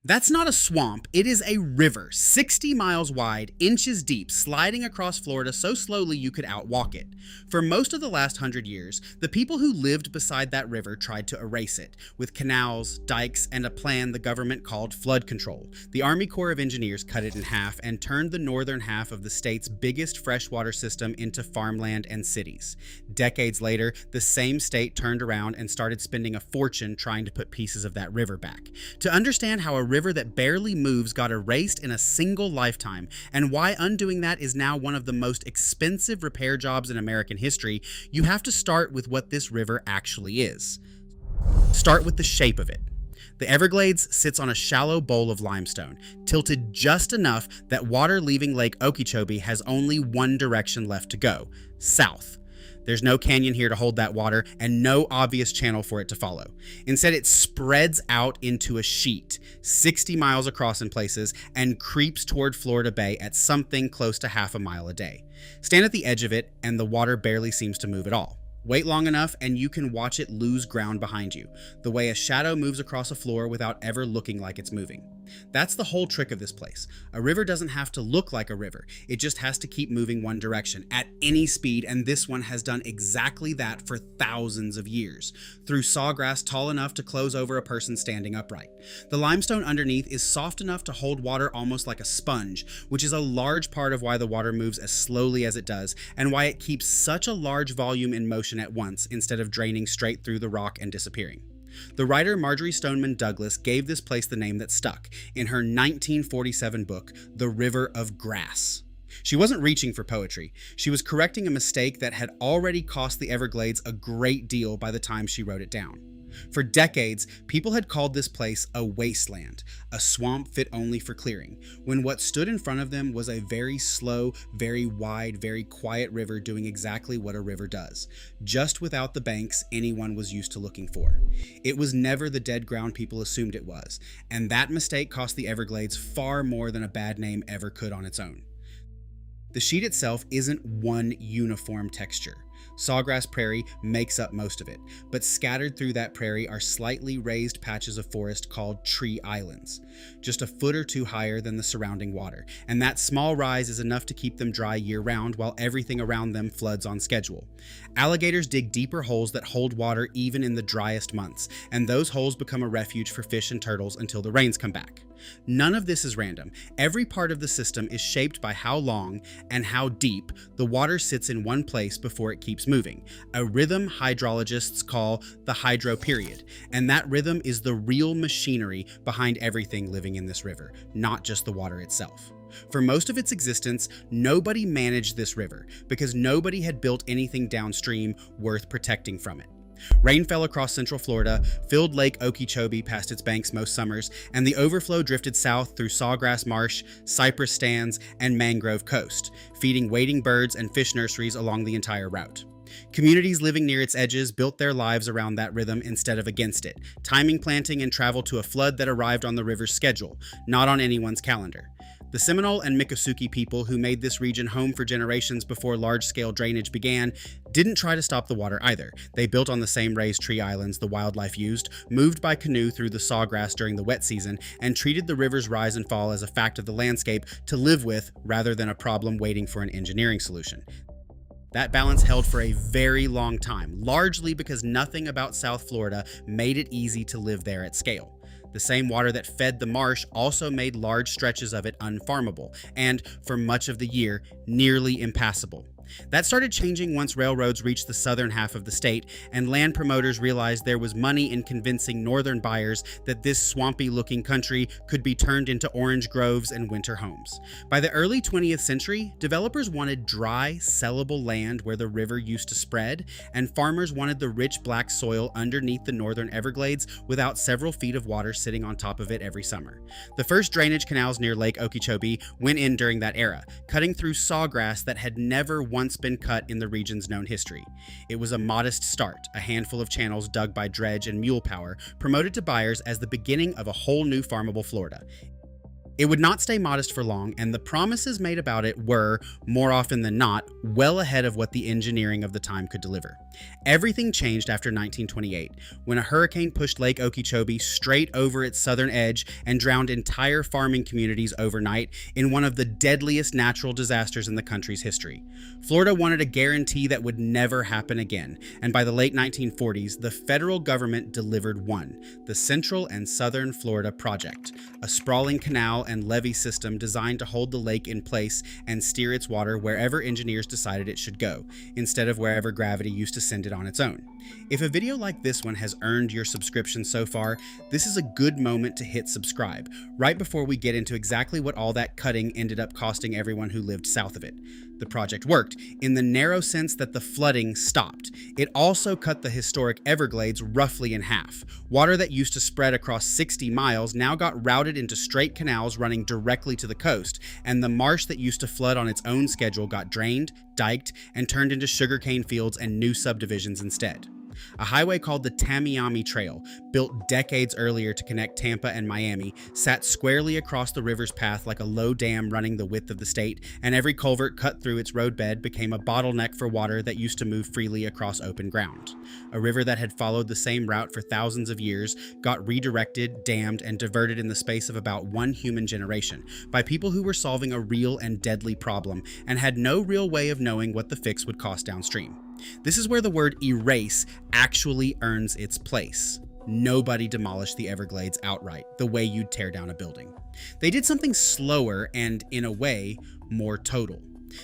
That's not a swamp, it is a river, 60 miles wide, inches deep, sliding across Florida so slowly you could outwalk it. For most of the last 100 years, the people who lived beside that river tried to erase it, with canals, dikes, and a plan the government called flood control. The Army Corps of Engineers cut it in half and turned the northern half of the state's biggest freshwater system into farmland and cities. Decades later, the same state turned around and started spending a fortune trying to put pieces of that river back. To understand how a river that barely moves got erased in a single lifetime, and why undoing that is now one of the most expensive repair jobs in American history, you have to start with what this river actually is. Start with the shape of it. The Everglades sits on a shallow bowl of limestone, tilted just enough that water leaving Lake Okeechobee has only one direction left to go: south. There's no canyon here to hold that water and no obvious channel for it to follow. Instead, it spreads out into a sheet, 60 miles across in places, and creeps toward Florida Bay at something close to half a mile a day. Stand at the edge of it, and the water barely seems to move at all. Wait long enough and you can watch it lose ground behind you, the way a shadow moves across a floor without ever looking like it's moving. That's the whole trick of this place. A river doesn't have to look like a river, it just has to keep moving one direction at any speed, and this one has done exactly that for thousands of years, through sawgrass tall enough to close over a person standing upright. The limestone underneath is soft enough to hold water almost like a sponge, which is a large part of why the water moves as slowly as it does, and why it keeps such a large volume in motion at once instead of draining straight through the rock and disappearing. The writer Marjorie Stoneman Douglas gave this place the name that stuck in her 1947 book, The River of Grass. She wasn't reaching for poetry. She was correcting a mistake that had already cost the Everglades a great deal by the time she wrote it down. For decades, people had called this place a wasteland, a swamp fit only for clearing, when what stood in front of them was a very slow, very wide, very quiet river doing exactly what a river does, just without the banks anyone was used to looking for. It was never the dead ground people assumed it was, and that mistake cost the Everglades far more than a bad name ever could on its own. The sheet itself isn't one uniform texture. Sawgrass prairie makes up most of it, but scattered through that prairie are slightly raised patches of forest called tree islands, just a foot or two higher than the surrounding water, and that small rise is enough to keep them dry year-round while everything around them floods on schedule. Alligators dig deeper holes that hold water even in the driest months, and those holes become a refuge for fish and turtles until the rains come back. None of this is random. Every part of the system is shaped by how long and how deep the water sits in one place before it keeps moving, a rhythm hydrologists call the hydro period, and that rhythm is the real machinery behind everything living in this river, not just the water itself. For most of its existence, nobody managed this river because nobody had built anything downstream worth protecting from it. Rain fell across central Florida, filled Lake Okeechobee past its banks most summers, and the overflow drifted south through sawgrass marsh, cypress stands, and mangrove coast, feeding wading birds and fish nurseries along the entire route. Communities living near its edges built their lives around that rhythm instead of against it, timing planting and travel to a flood that arrived on the river's schedule, not on anyone's calendar. The Seminole and Miccosukee people who made this region home for generations before large-scale drainage began didn't try to stop the water either. They built on the same raised tree islands the wildlife used, moved by canoe through the sawgrass during the wet season, and treated the river's rise and fall as a fact of the landscape to live with rather than a problem waiting for an engineering solution. That balance held for a very long time, largely because nothing about South Florida made it easy to live there at scale. The same water that fed the marsh also made large stretches of it unfarmable, and, for much of the year, nearly impassable. That started changing once railroads reached the southern half of the state, and land promoters realized there was money in convincing northern buyers that this swampy-looking country could be turned into orange groves and winter homes. By the early 20th century, developers wanted dry, sellable land where the river used to spread, and farmers wanted the rich black soil underneath the northern Everglades without several feet of water sitting on top of it every summer. The first drainage canals near Lake Okeechobee went in during that era, cutting through sawgrass that had never once been cut in the region's known history. It was a modest start, a handful of channels dug by dredge and mule power, promoted to buyers as the beginning of a whole new farmable Florida. It would not stay modest for long, and the promises made about it were, more often than not, well ahead of what the engineering of the time could deliver. Everything changed after 1928, when a hurricane pushed Lake Okeechobee straight over its southern edge and drowned entire farming communities overnight in one of the deadliest natural disasters in the country's history. Florida wanted a guarantee that would never happen again, and by the late 1940s, the federal government delivered one, the Central and Southern Florida Project, a sprawling canal and levee system designed to hold the lake in place and steer its water wherever engineers decided it should go, instead of wherever gravity used to send it on its own. If a video like this one has earned your subscription so far, this is a good moment to hit subscribe, right before we get into exactly what all that cutting ended up costing everyone who lived south of it. The project worked, in the narrow sense that the flooding stopped. It also cut the historic Everglades roughly in half. Water that used to spread across 60 miles now got routed into straight canals running directly to the coast, and the marsh that used to flood on its own schedule got drained, diked, and turned into sugarcane fields and new subdivisions instead. A highway called the Tamiami Trail, built decades earlier to connect Tampa and Miami, sat squarely across the river's path like a low dam running the width of the state, and every culvert cut through its roadbed became a bottleneck for water that used to move freely across open ground. A river that had followed the same route for thousands of years got redirected, dammed, and diverted in the space of about one human generation by people who were solving a real and deadly problem and had no real way of knowing what the fix would cost downstream. This is where the word erase actually earns its place. Nobody demolished the Everglades outright, the way you'd tear down a building. They did something slower and, in a way, more total.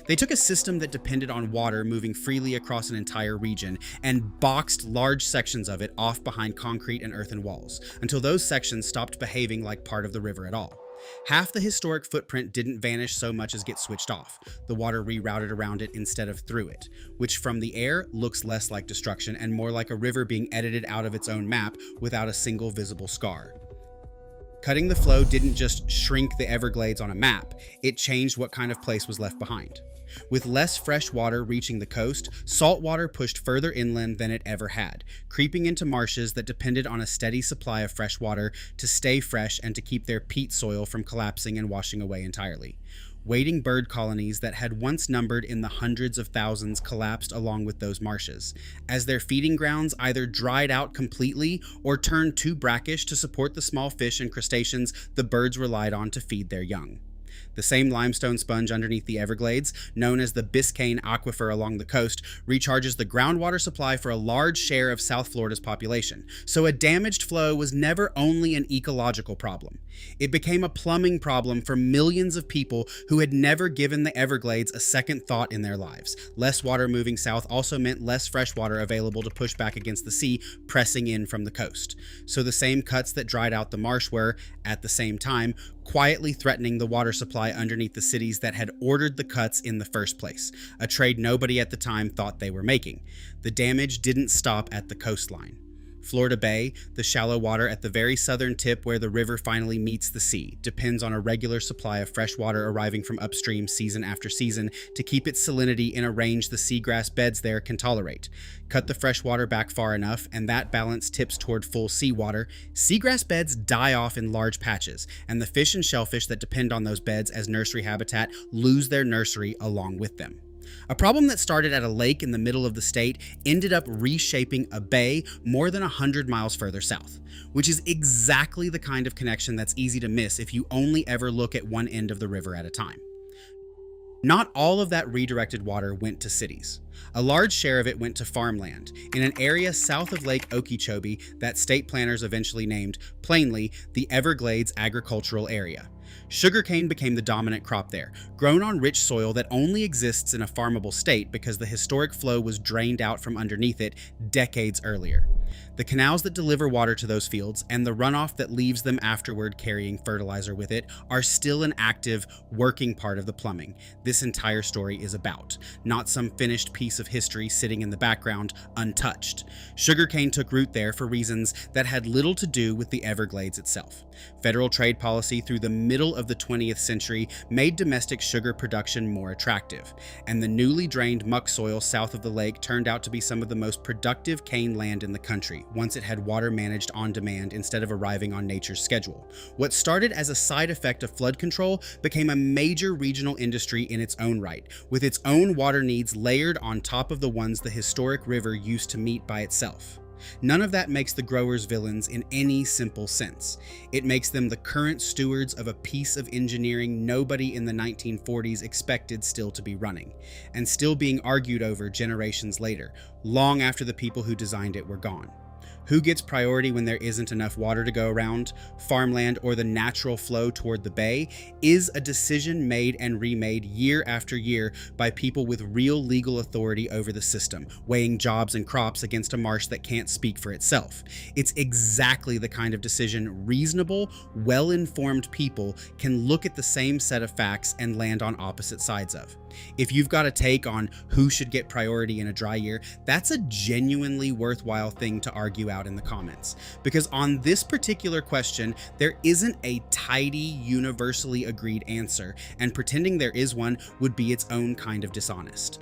They took a system that depended on water moving freely across an entire region and boxed large sections of it off behind concrete and earthen walls, until those sections stopped behaving like part of the river at all. Half the historic footprint didn't vanish so much as get switched off. The water rerouted around it instead of through it, which from the air looks less like destruction and more like a river being edited out of its own map without a single visible scar. Cutting the flow didn't just shrink the Everglades on a map, it changed what kind of place was left behind. With less fresh water reaching the coast, salt water pushed further inland than it ever had, creeping into marshes that depended on a steady supply of fresh water to stay fresh and to keep their peat soil from collapsing and washing away entirely. Wading bird colonies that had once numbered in the hundreds of thousands collapsed along with those marshes, as their feeding grounds either dried out completely or turned too brackish to support the small fish and crustaceans the birds relied on to feed their young. The same limestone sponge underneath the Everglades, known as the Biscayne Aquifer along the coast, recharges the groundwater supply for a large share of South Florida's population. So a damaged flow was never only an ecological problem. It became a plumbing problem for millions of people who had never given the Everglades a second thought in their lives. Less water moving south also meant less fresh water available to push back against the sea, pressing in from the coast. So the same cuts that dried out the marsh were, at the same time, quietly threatening the water supply underneath the cities that had ordered the cuts in the first place, a trade nobody at the time thought they were making. The damage didn't stop at the coastline. Florida Bay, the shallow water at the very southern tip where the river finally meets the sea, depends on a regular supply of fresh water arriving from upstream season after season to keep its salinity in a range the seagrass beds there can tolerate. Cut the fresh water back far enough, and that balance tips toward full seawater. Seagrass beds die off in large patches, and the fish and shellfish that depend on those beds as nursery habitat lose their nursery along with them. A problem that started at a lake in the middle of the state ended up reshaping a bay more than 100 miles further south, which is exactly the kind of connection that's easy to miss if you only ever look at one end of the river at a time. Not all of that redirected water went to cities. A large share of it went to farmland, in an area south of Lake Okeechobee that state planners eventually named, plainly, the Everglades Agricultural Area. Sugarcane became the dominant crop there, grown on rich soil that only exists in a farmable state because the historic flow was drained out from underneath it decades earlier. The canals that deliver water to those fields and the runoff that leaves them afterward carrying fertilizer with it are still an active, working part of the plumbing this entire story is about, not some finished piece of history sitting in the background untouched. Sugarcane took root there for reasons that had little to do with the Everglades itself. Federal trade policy through the middle of the 20th century made domestic sugar production more attractive, and the newly drained muck soil south of the lake turned out to be some of the most productive cane land in the country, once it had water managed on demand instead of arriving on nature's schedule. What started as a side effect of flood control became a major regional industry in its own right, with its own water needs layered on top of the ones the historic river used to meet by itself. None of that makes the growers villains in any simple sense. It makes them the current stewards of a piece of engineering nobody in the 1940s expected still to be running, and still being argued over generations later, long after the people who designed it were gone. Who gets priority when there isn't enough water to go around, farmland, or the natural flow toward the bay, is a decision made and remade year after year by people with real legal authority over the system, weighing jobs and crops against a marsh that can't speak for itself. It's exactly the kind of decision reasonable, well-informed people can look at the same set of facts and land on opposite sides of. If you've got a take on who should get priority in a dry year, that's a genuinely worthwhile thing to argue out in the comments. Because on this particular question, there isn't a tidy, universally agreed answer, and pretending there is one would be its own kind of dishonest.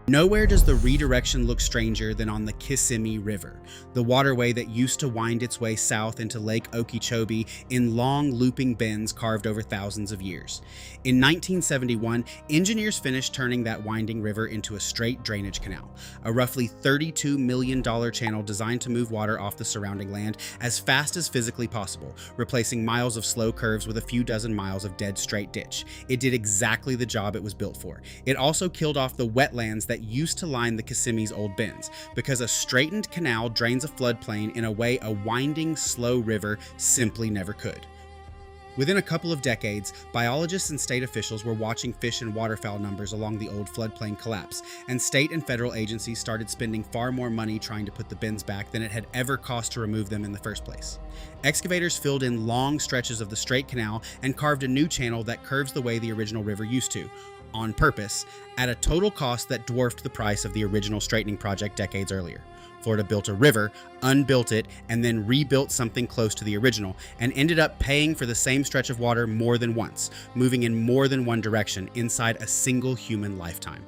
Nowhere does the redirection look stranger than on the Kissimmee River, the waterway that used to wind its way south into Lake Okeechobee in long looping bends carved over thousands of years. In 1971, engineers finished turning that winding river into a straight drainage canal, a roughly $32 million channel designed to move water off the surrounding land as fast as physically possible, replacing miles of slow curves with a few dozen miles of dead straight ditch. It did exactly the job it was built for. It also killed off the wetlands that used to line the Kissimmee's old bends, because a straightened canal drains a floodplain in a way a winding, slow river simply never could. Within a couple of decades, biologists and state officials were watching fish and waterfowl numbers along the old floodplain collapse, and state and federal agencies started spending far more money trying to put the bends back than it had ever cost to remove them in the first place. Excavators filled in long stretches of the straight canal and carved a new channel that curves the way the original river used to, on purpose, at a total cost that dwarfed the price of the original straightening project decades earlier. Florida built a river, unbuilt it, and then rebuilt something close to the original, and ended up paying for the same stretch of water more than once, moving in more than one direction inside a single human lifetime.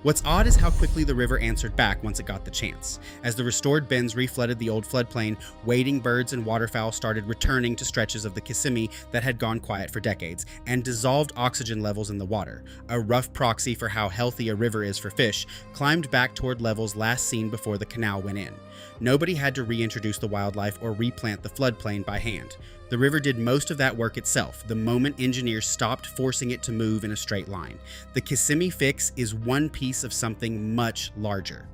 What's odd is how quickly the river answered back once it got the chance. As the restored bends reflooded the old floodplain, wading birds and waterfowl started returning to stretches of the Kissimmee that had gone quiet for decades, and dissolved oxygen levels in the water, a rough proxy for how healthy a river is for fish, climbed back toward levels last seen before the canal went in. Nobody had to reintroduce the wildlife or replant the floodplain by hand. The river did most of that work itself the moment engineers stopped forcing it to move in a straight line. The Kissimmee fix is one piece of something much larger.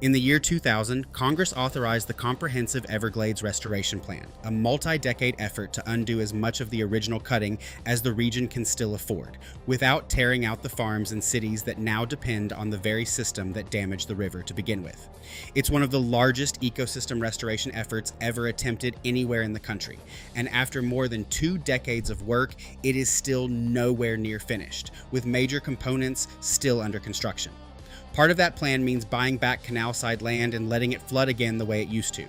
In the year 2000, Congress authorized the Comprehensive Everglades Restoration Plan, a multi-decade effort to undo as much of the original cutting as the region can still afford, without tearing out the farms and cities that now depend on the very system that damaged the river to begin with. It's one of the largest ecosystem restoration efforts ever attempted anywhere in the country, and after more than 2 decades of work, it is still nowhere near finished, with major components still under construction. Part of that plan means buying back canal-side land and letting it flood again the way it used to.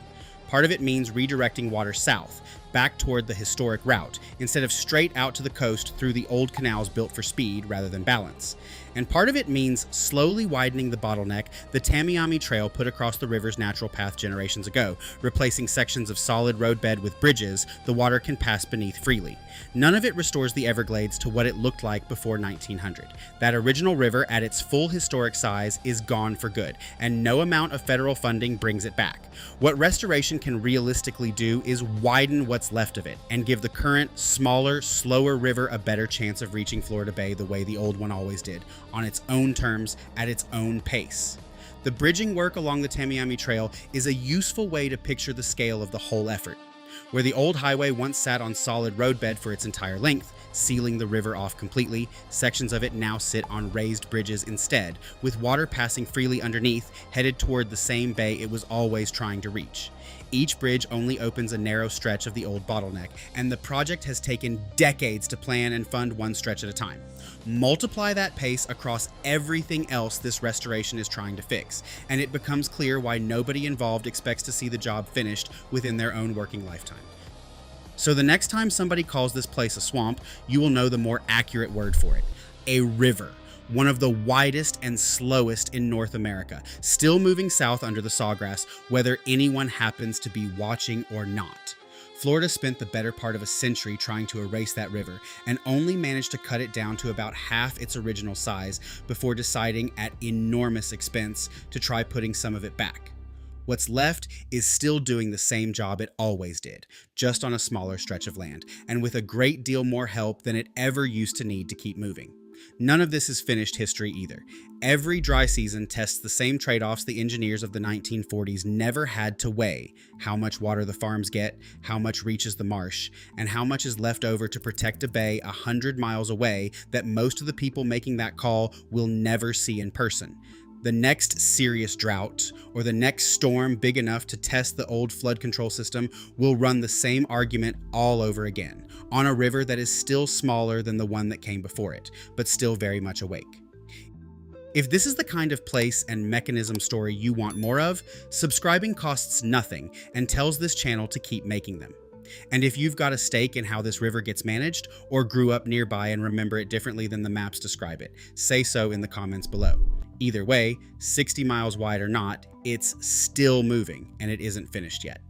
Part of it means redirecting water south, back toward the historic route, instead of straight out to the coast through the old canals built for speed rather than balance. And part of it means slowly widening the bottleneck the Tamiami Trail put across the river's natural path generations ago, replacing sections of solid roadbed with bridges the water can pass beneath freely. None of it restores the Everglades to what it looked like before 1900. That original river at its full historic size is gone for good, and no amount of federal funding brings it back. What restoration can realistically do is widen what's left of it, and give the current, smaller, slower river a better chance of reaching Florida Bay the way the old one always did, on its own terms, at its own pace. The bridging work along the Tamiami Trail is a useful way to picture the scale of the whole effort. Where the old highway once sat on solid roadbed for its entire length, sealing the river off completely, sections of it now sit on raised bridges instead, with water passing freely underneath, headed toward the same bay it was always trying to reach. Each bridge only opens a narrow stretch of the old bottleneck, and the project has taken decades to plan and fund one stretch at a time. Multiply that pace across everything else this restoration is trying to fix, and it becomes clear why nobody involved expects to see the job finished within their own working lifetime. So the next time somebody calls this place a swamp, you will know the more accurate word for it: a river. one of the widest and slowest in North America, still moving south under the sawgrass, whether anyone happens to be watching or not. Florida spent the better part of a century trying to erase that river and only managed to cut it down to about half its original size before deciding at enormous expense to try putting some of it back. What's left is still doing the same job it always did, just on a smaller stretch of land, and with a great deal more help than it ever used to need to keep moving. None of this is finished history either. Every dry season tests the same trade-offs the engineers of the 1940s never had to weigh: how much water the farms get, how much reaches the marsh, and how much is left over to protect a bay 100 miles away that most of the people making that call will never see in person. The next serious drought, or the next storm big enough to test the old flood control system, will run the same argument all over again, on a river that is still smaller than the one that came before it, but still very much awake. If this is the kind of place and mechanism story you want more of, subscribing costs nothing and tells this channel to keep making them. And if you've got a stake in how this river gets managed, or grew up nearby and remember it differently than the maps describe it, say so in the comments below. Either way, 60 miles wide or not, it's still moving, and it isn't finished yet.